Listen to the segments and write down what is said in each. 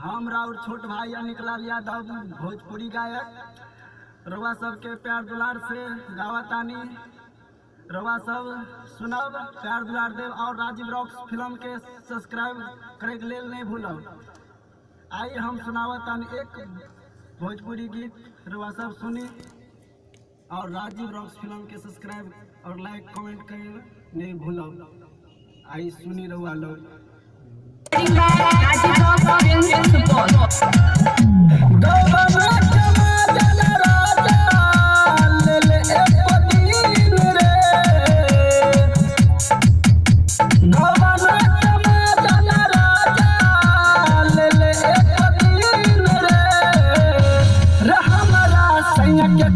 हम राउर छोट भाई निकलाल यादव भोजपुरी गायक रवा सबके प्यार दुलार से गावतानी। रवा सब सुनब, प्यार दुलार देव और राजीव रॉक्स फिल्म के सब्सक्राइब करे के लेल नहीं भूलब। आई हम सुनावतानी एक भोजपुरी गीत, रवा सब सुनी और राजीव रॉक्स फिल्म के सब्सक्राइब और लाइक कमेंट करे नहीं भूलब। आई सुनी रवा लोग।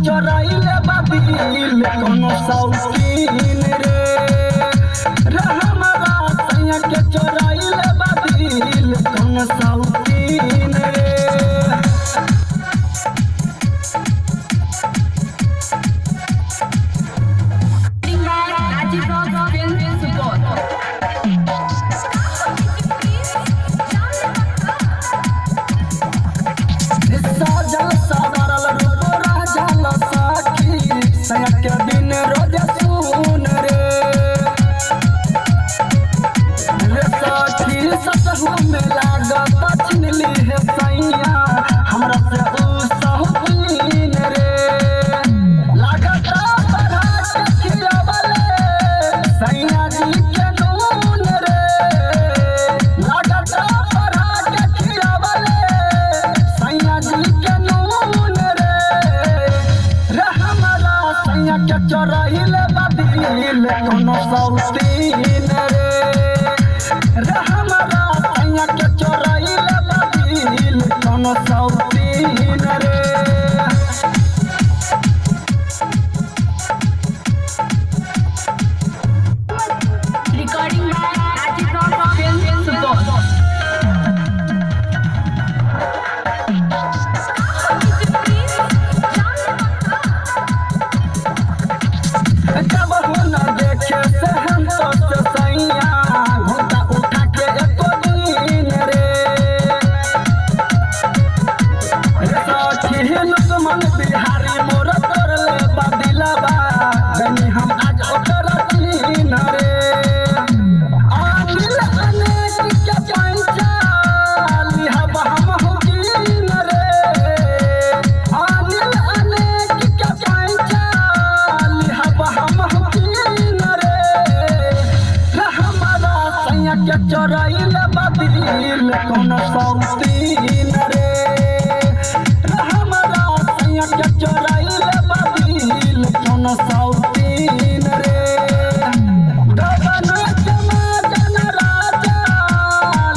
चोराइले बाबिल कोनो शौकीन रे, हमरा सैया के चोराइले बाबिल कोनो शौकीन रे। के दिन रोज सुन रे साथी सतहु में लागत छिनली है सैया हमरा से उ सहकीन रे। लागत बढ़ा के खियावले सैया जी के नून रे, लागत बढ़ा के खियावले सैया जी के नून रे। सैया के चोराइले बाबिल कोनो शौकीन रे, हमरा सैया के चोराइले बाबिल कोनो शौकीन रे। Recording by Rajeev rocks film Supaul. मन बिहारी मोर तोरले बाबिलबा गनी हम आज ओकर तीन रे। आदिल अनेक के पंचा लिहब हम हुकीन रे, आदिल अनेक के पंचा लिहब हम हुकीन रे। हमरा सैया के चोराइले बाबिल कोनो शौकीन रे, के चोराइले बाबिल कोनो शौकीन रे। गबना जमा जन राजा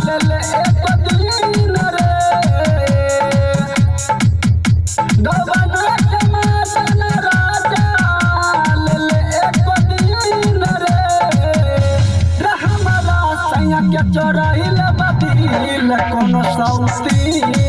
लेले एक दिन रे, गबना जमा जन राजा लेले एक दिन रे। हमरा सैया के चोराइले बाबिल कोनो शौकीन